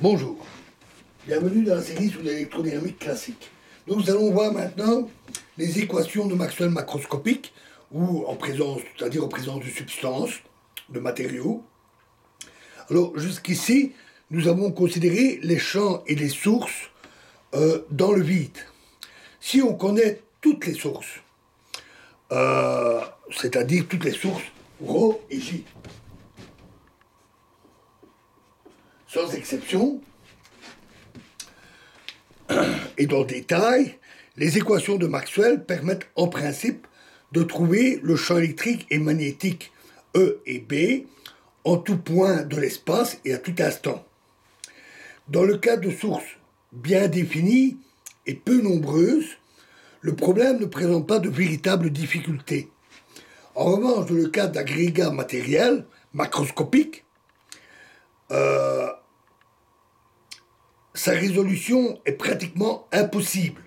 Bonjour, bienvenue dans la série sur l'électrodynamique classique. Nous allons voir maintenant les équations de Maxwell macroscopiques, ou en présence, c'est-à-dire en présence de substances, de matériaux. Alors jusqu'ici, nous avons considéré les champs et les sources dans le vide. Si on connaît toutes les sources, c'est-à-dire toutes les sources ρ et J, sans exception, et dans le détail, les équations de Maxwell permettent en principe de trouver le champ électrique et magnétique E et B en tout point de l'espace et à tout instant. Dans le cas de sources bien définies et peu nombreuses, le problème ne présente pas de véritables difficultés. En revanche, dans le cas d'agrégats matériels macroscopiques, sa résolution est pratiquement impossible.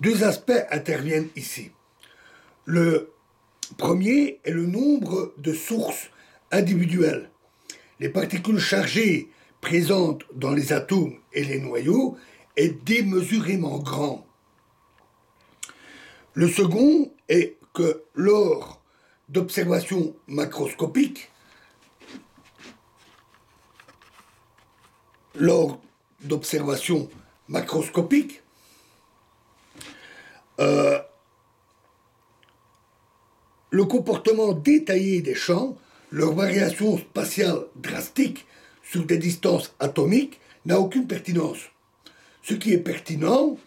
Deux aspects interviennent ici. Le premier est le nombre de sources individuelles. Les particules chargées présentes dans les atomes et les noyaux est démesurément grand. Le second est que lors d'observations macroscopiques, le comportement détaillé des champs, leur variation spatiale drastique sur des distances atomiques n'a aucune pertinence. Ce qui est pertinent,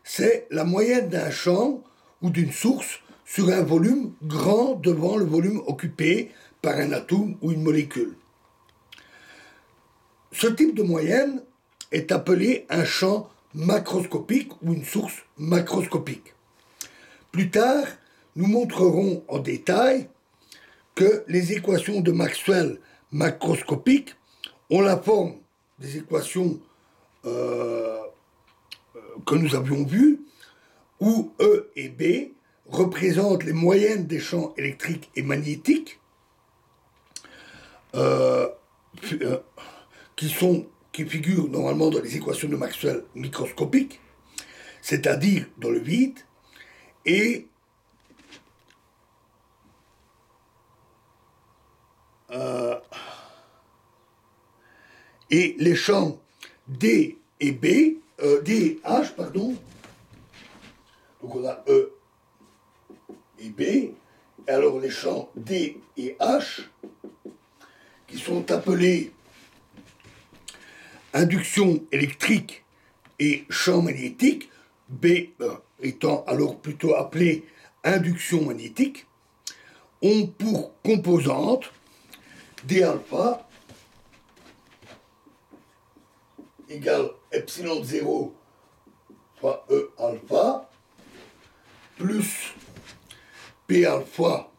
c'est la moyenne d'un champ ou d'une source sur un volume grand devant le volume occupé par un atome ou une molécule. Ce type de moyenne est appelé un champ macroscopique ou une source macroscopique. Plus tard, nous montrerons en détail que les équations de Maxwell macroscopiques ont la forme des équations que nous avions vues, où E et B représentent les moyennes des champs électriques et magnétiques qui figurent normalement dans les équations de Maxwell microscopiques, c'est-à-dire dans le vide, et les champs D et B, D et H, pardon. Donc on a E et B, et alors les champs D et H, qui sont appelés induction électrique et champ magnétique, B étant alors plutôt appelé induction magnétique, ont pour composante D alpha égale epsilon 0 fois E alpha plus P alpha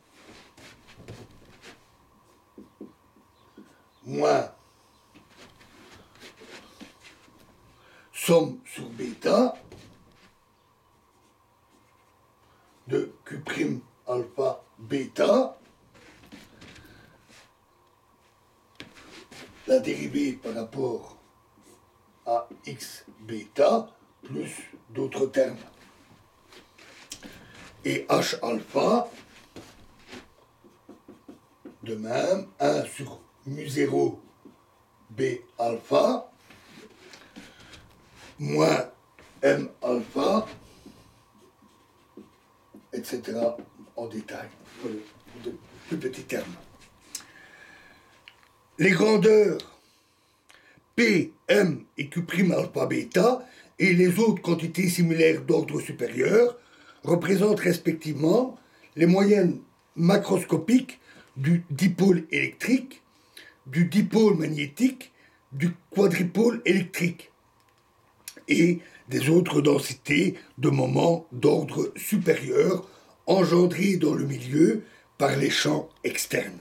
moins somme sur bêta de Q' alpha bêta, la dérivée par rapport à x bêta plus d'autres termes. Et H alpha, de même, 1 sur mu0 B alpha moins M alpha, etc. en détail, pour de plus petits termes. Les grandeurs P, M et Q' alpha bêta et les autres quantités similaires d'ordre supérieur représentent respectivement les moyennes macroscopiques du dipôle électrique, du dipôle magnétique, du quadripôle électrique et des autres densités de moments d'ordre supérieur engendrées dans le milieu par les champs externes.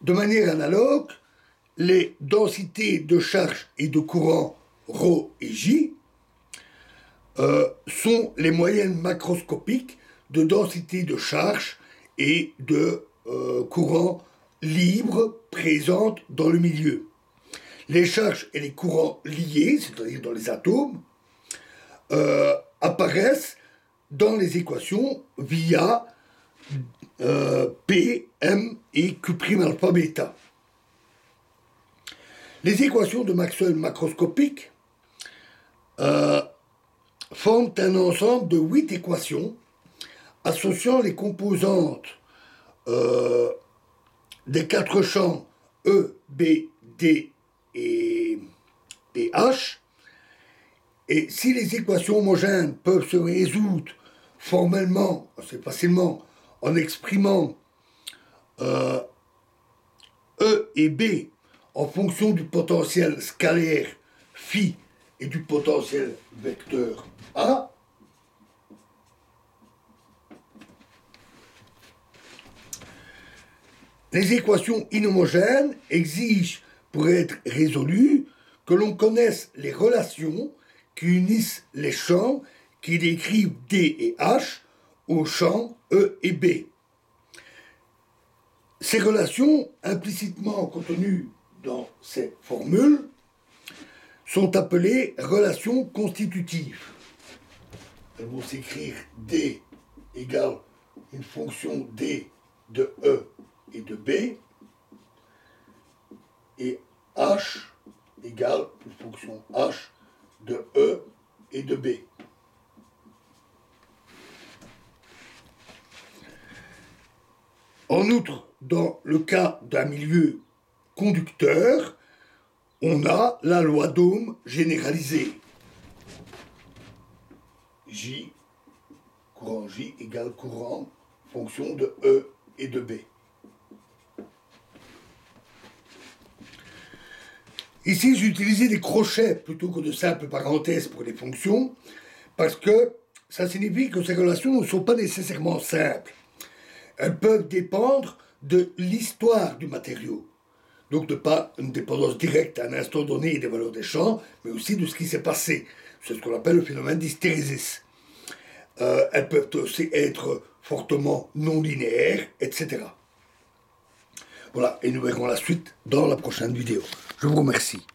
De manière analogue, les densités de charge et de courant ρ et J sont les moyennes macroscopiques de densité de charge et de courant libre présentes dans le milieu. les charges et les courants liés, c'est-à-dire dans les atomes, apparaissent dans les équations via P, M et Q' alpha bêta. Les équations de Maxwell macroscopiques forment un ensemble de 8 équations associant les composantes des 4 champs E, B, D et H. Et si les équations homogènes peuvent se résoudre formellement, assez facilement, en exprimant E et B en fonction du potentiel scalaire phi et du potentiel vecteur A, les équations inhomogènes exigent, pour être résolues, que l'on connaisse les relations qui unissent les champs qui décrivent D et H aux champs E et B. Ces relations, implicitement contenues dans ces formules, sont appelées relations constitutives. Elles vont s'écrire D égale une fonction D de E et de B, et H égale une fonction H de E et de B. En outre, dans le cas d'un milieu conducteur, on a la loi d'Ohm généralisée. J, courant J égale courant, fonction de E et de B. Ici, j'ai utilisé des crochets plutôt que de simples parenthèses pour les fonctions, parce que ça signifie que ces relations ne sont pas nécessairement simples. Elles peuvent dépendre de l'histoire du matériau. Donc, de pas une dépendance directe à un instant donné des valeurs des champs, mais aussi de ce qui s'est passé. C'est ce qu'on appelle le phénomène d'hystérésis. Elles peuvent aussi être fortement non linéaires, etc. Voilà, et nous verrons la suite dans la prochaine vidéo. Je vous remercie.